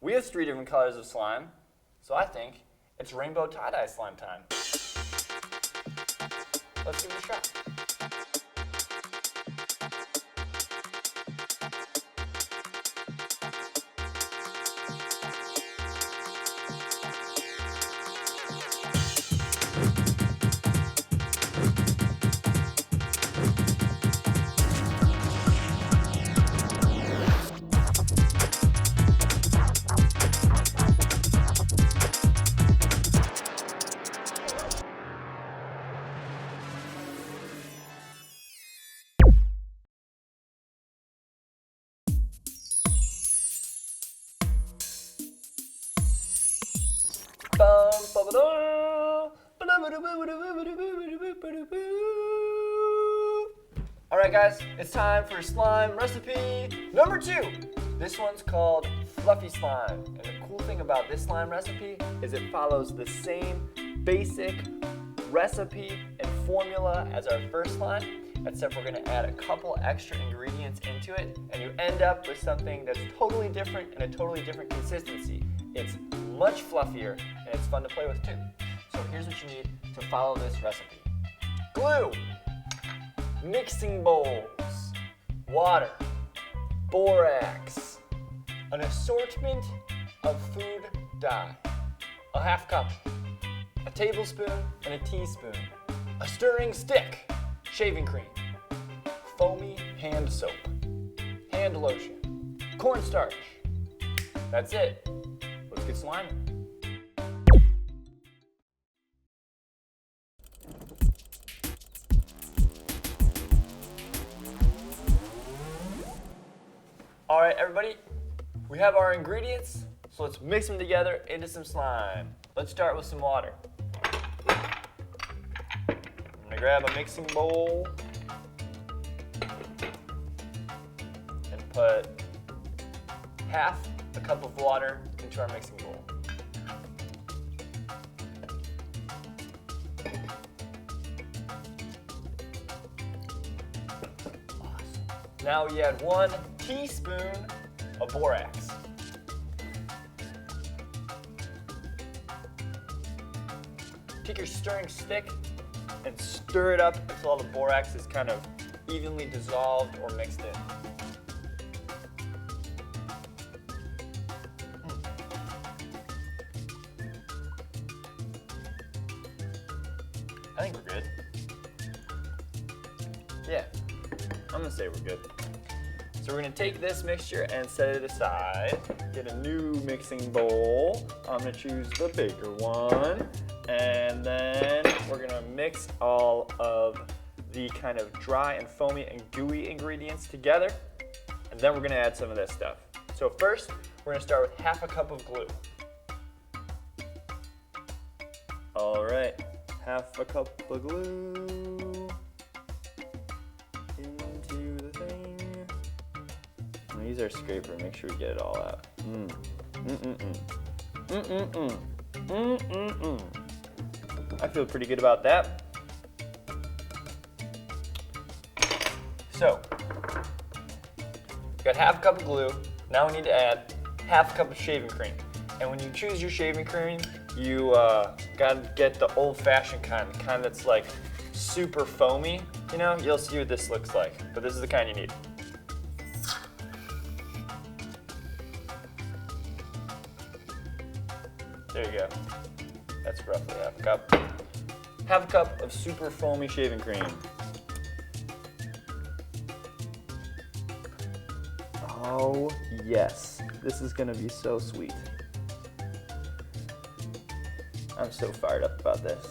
We have 3 different colors of slime, so I think it's rainbow tie-dye slime time. Let's give it a shot. Alright guys, it's time for slime recipe number 2. This one's called fluffy slime. And the cool thing about this slime recipe is it follows the same basic recipe and formula as our first slime, except we're going to add a couple extra ingredients into it, and you end up with something that's totally different and a totally different consistency. It's much fluffier and it's fun to play with too. So here's what you need to follow this recipe. Glue, mixing bowls, water, borax, an assortment of food dye, a half cup, a tablespoon and a teaspoon, a stirring stick, shaving cream, foamy hand soap, hand lotion, cornstarch. That's it. Let's get sliming. All right, everybody, we have our ingredients, so let's mix them together into some slime. Let's start with some water. I'm gonna grab a mixing bowl and put half a cup of water into our mixing bowl. Awesome. Now we add 1 teaspoon of borax. Take your stirring stick and stir it up until all the borax is kind of evenly dissolved or mixed in. I think we're good. Yeah, I'm gonna say we're good. So we're gonna take this mixture and set it aside. Get a new mixing bowl. I'm gonna choose the bigger one. And then we're gonna mix all of the kind of dry and foamy and gooey ingredients together. And then we're gonna add some of this stuff. So first, we're gonna start with half a cup of glue. All right, half a cup of glue into the thing. I'm gonna use our scraper, make sure we get it all out. I feel pretty good about that. So, we got half a cup of glue. Now we need to add half a cup of shaving cream. And when you choose your shaving cream, you gotta get the old-fashioned kind, the kind that's like super foamy. You know, you'll see what this looks like, but this is the kind you need. There you go. That's roughly half a cup. Half a cup of super foamy shaving cream. Oh yes, this is gonna be so sweet. I'm so fired up about this.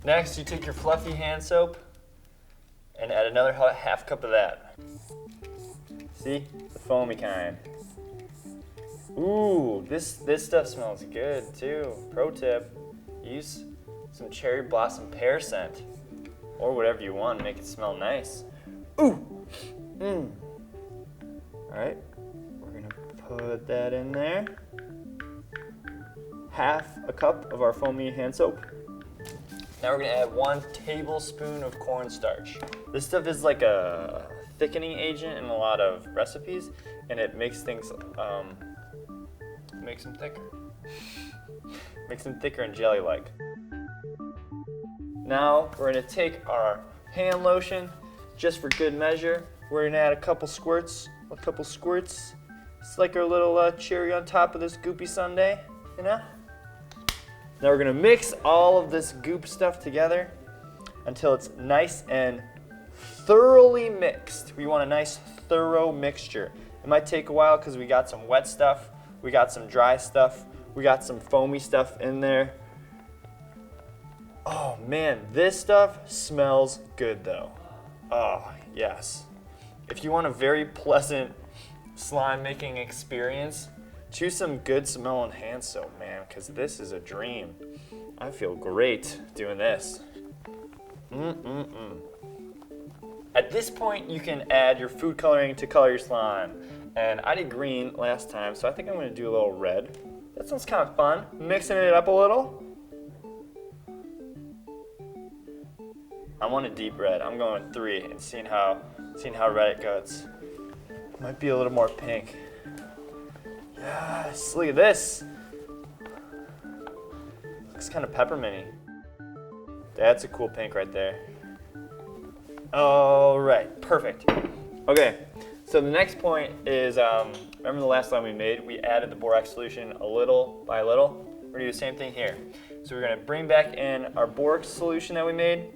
Next, you take your fluffy hand soap and add another half cup of that. See, the foamy kind. Ooh, this stuff smells good too. Pro tip, use some cherry blossom pear scent or whatever you want to make it smell nice. Ooh, All right, we're gonna put that in there. Half a cup of our foamy hand soap. Now we're gonna add 1 tablespoon of cornstarch. This stuff is like a thickening agent in a lot of recipes, and it makes things, makes them thicker. Makes them thicker and jelly-like. Now we're gonna take our hand lotion, just for good measure. We're gonna add a couple squirts. It's like our little cherry on top of this goopy sundae, you know? Now we're gonna mix all of this goop stuff together until it's nice and thoroughly mixed. We want a nice thorough mixture. It might take a while because we got some wet stuff, we got some dry stuff, we got some foamy stuff in there. Oh man, this stuff smells good though. Oh yes. If you want a very pleasant slime making experience, choose some good smelling hand soap, man, because this is a dream. I feel great doing this. At this point, you can add your food coloring to color your slime. And I did green last time, so I think I'm gonna do a little red. That sounds kind of fun. Mixing it up a little. I want a deep red. I'm going with 3 and seeing how red it goes. Might be a little more pink. Yes, look at this. Looks kind of pepperminty. That's a cool pink right there. All right, perfect. Okay, so the next point is, remember the last slime we made? We added the borax solution a little by little. We're gonna do the same thing here. So we're gonna bring back in our borax solution that we made.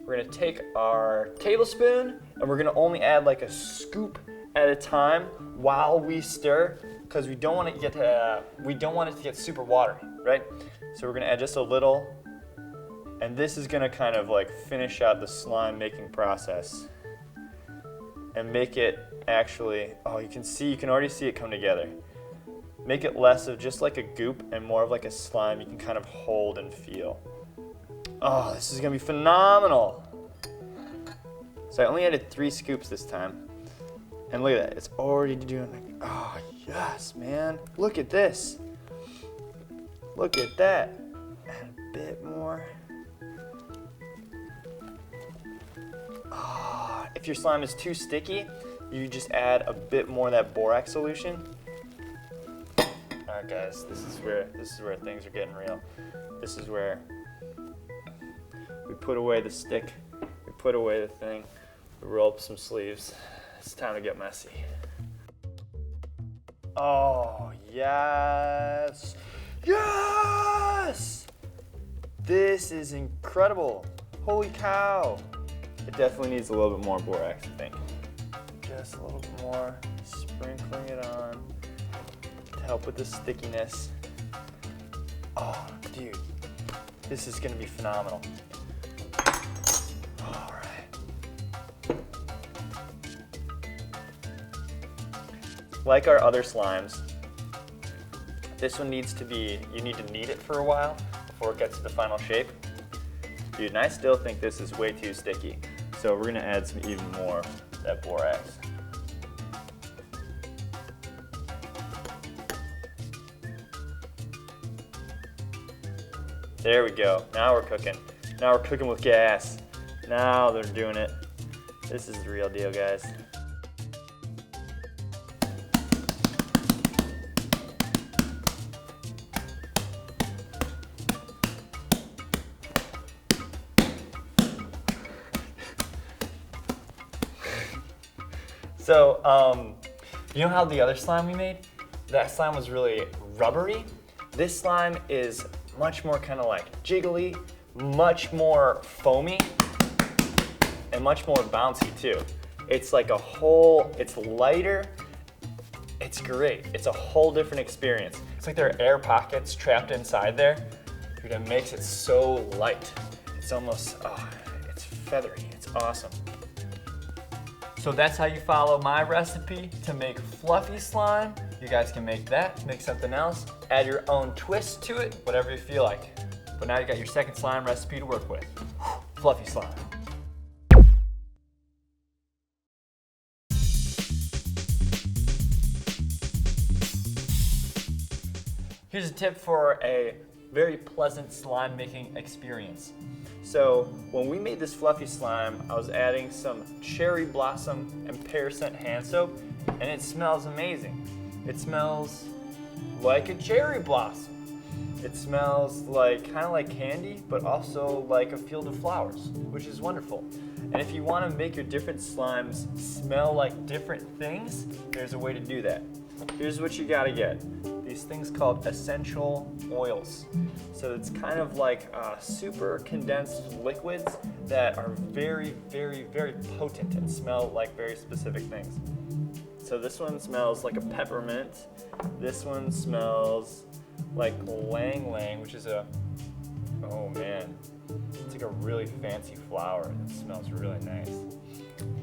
We're gonna take our tablespoon and we're gonna only add like a scoop at a time while we stir, because we don't want it to get super watery, right? So we're gonna add just a little, and this is gonna kind of like finish out the slime making process and make it actually, oh, you can already see it come together. Make it less of just like a goop and more of like a slime you can kind of hold and feel. Oh, this is gonna be phenomenal. So I only added 3 scoops this time. And look at that, it's already doing like, oh yes, man. Look at this. Look at that. Add a bit more. Oh, if your slime is too sticky, you just add a bit more of that borax solution. All right, guys, this is where things are getting real. This is where we put away the stick, we put away the thing, we roll up some sleeves. It's time to get messy. Oh, yes! Yes! This is incredible. Holy cow. It definitely needs a little bit more borax, I think. Just a little bit more, sprinkling it on to help with the stickiness. Oh, dude, this is gonna be phenomenal. All right. Like our other slimes, this one you need to knead it for a while before it gets to the final shape. Dude, and I still think this is way too sticky. So we're gonna add some even more of that borax. There we go, now we're cooking. Now we're cooking with gas. Now they're doing it. This is the real deal, guys. So, you know how the other slime we made? That slime was really rubbery. This slime is much more kind of like jiggly, much more foamy, and much more bouncy too. It's like it's lighter, it's great. It's a whole different experience. It's like there are air pockets trapped inside there. Dude, it makes it so light. It's almost, it's feathery, it's awesome. So that's how you follow my recipe to make fluffy slime. You guys can make that, make something else, add your own twist to it, whatever you feel like. But now you got your second slime recipe to work with. Fluffy slime. Here's a tip for a very pleasant slime making experience. So when we made this fluffy slime, I was adding some cherry blossom and pear scent hand soap, and it smells amazing. It smells like a cherry blossom. It smells like kind of like candy, but also like a field of flowers, which is wonderful. And if you want to make your different slimes smell like different things, there's a way to do that. Here's what you gotta get. These things called essential oils. So it's kind of like super condensed liquids that are very, very, very potent and smell like very specific things. So this one smells like a peppermint. This one smells like Lang Lang, which is oh man, it's like a really fancy flower. It smells really nice.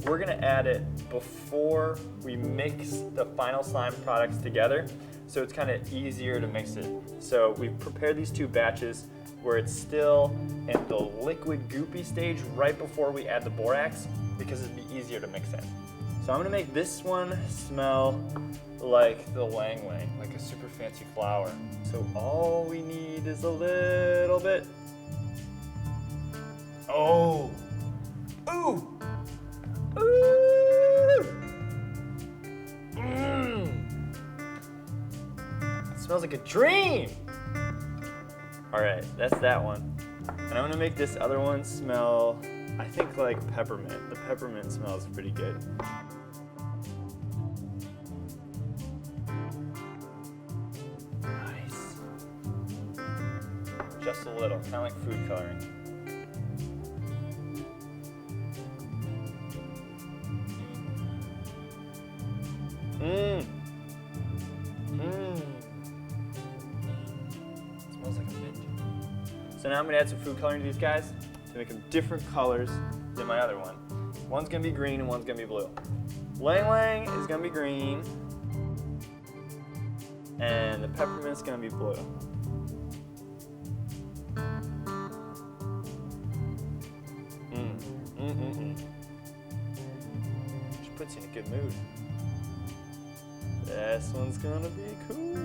We're gonna add it before we mix the final slime products together, so it's kind of easier to mix it. So we've prepared these 2 batches where it's still in the liquid goopy stage right before we add the borax, because it'd be easier to mix in. So I'm gonna make this one smell like the Lang Lang, like a super fancy flower. So all we need is a little bit. Oh! Ooh! Ooh! It smells like a dream! Alright, that's that one. And I'm gonna make this other one smell, I think, like peppermint. The peppermint smells pretty good. Nice. Just a little, kind of like food coloring. Smells like a mint. So now I'm gonna add some food coloring to these guys to make them different colors than my other one. One's gonna be green and one's gonna be blue. Lang Lang is gonna be green, and the peppermint's gonna be blue. Which puts you in a good mood. This one's gonna be cool.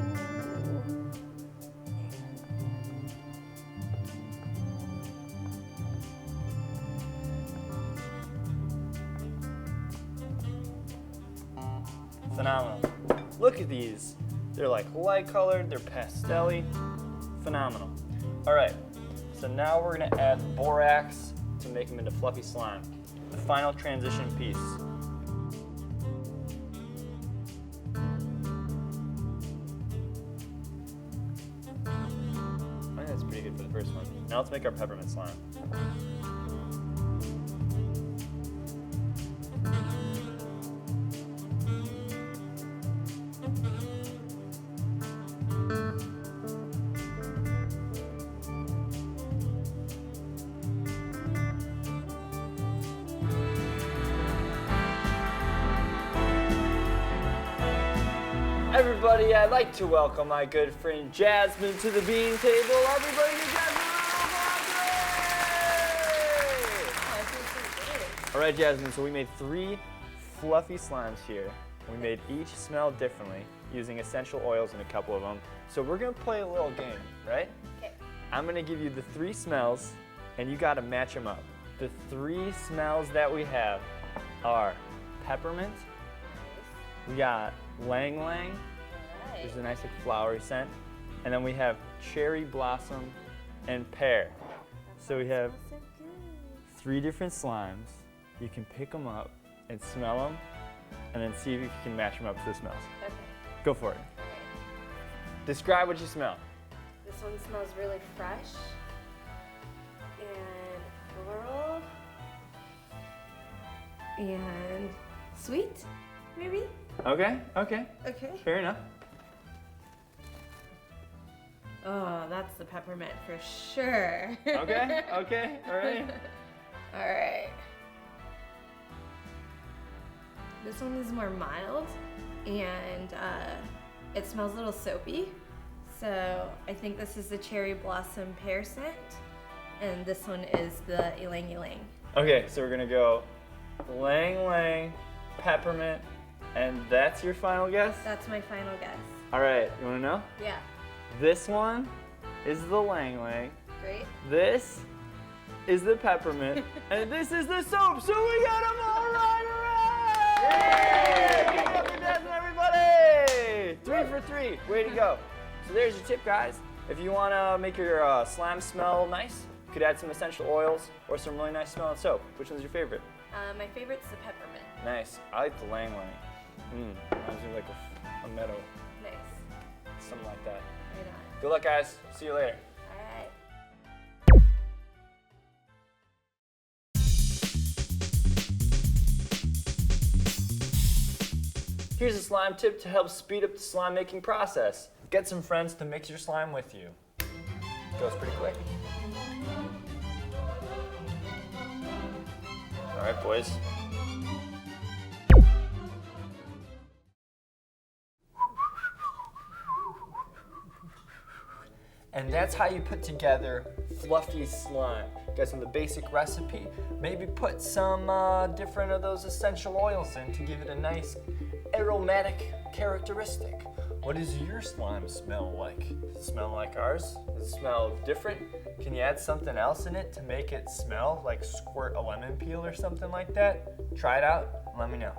Phenomenal. Look at these. They're like light colored, they're pastel-y. Phenomenal. All right, so now we're gonna add borax to make them into fluffy slime. The final transition piece. I think that's pretty good for the first one. Now let's make our peppermint slime. Everybody, I'd like to welcome my good friend Jasmine to the bean table. Everybody give Jasmine a round. All right, Jasmine, so we made 3 fluffy slimes here. We made each smell differently using essential oils in a couple of them. So we're gonna play a little game, right? Okay. I'm gonna give you the 3 smells and you gotta match them up. The 3 smells that we have are peppermint, we got Lang Lang, which is a nice like, flowery scent, and then we have cherry blossom and pear. So we have 3 different slimes. You can pick them up and smell them, and then see if you can match them up to the smells. Okay. Go for it. Okay. Describe what you smell. This one smells really fresh and floral and sweet, maybe? Okay. Okay. Fair enough. Oh, that's the peppermint for sure. Okay, all right. All right. This one is more mild and it smells a little soapy. So I think this is the cherry blossom pear scent, and this one is the ylang ylang. Okay, so we're gonna go Lang Lang, peppermint, and that's your final guess? That's my final guess. All right, you wanna know? Yeah. This one is the Lang Lang. Great. This is the peppermint, and this is the soap. So we got them all right. Hooray! Give it up for Desmond, everybody! 3 for 3. Way to go. So there's your tip, guys. If you want to make your slime smell nice, you could add some essential oils or some really nice smelling soap. Which one's your favorite? My favorite's the peppermint. Nice. I like the lang lang. Reminds me like a meadow. Nice. Something like that. Right on. Good luck, guys. See you later. All right. Here's a slime tip to help speed up the slime making process. Get some friends to mix your slime with you. Goes pretty quick. All right, boys. And that's how you put together fluffy slime. Guys, in the basic recipe, maybe put some different of those essential oils in to give it a nice aromatic characteristic. What does your slime smell like? Does it smell like ours? Does it smell different? Can you add something else in it to make it smell like squirt a lemon peel or something like that? Try it out and let me know.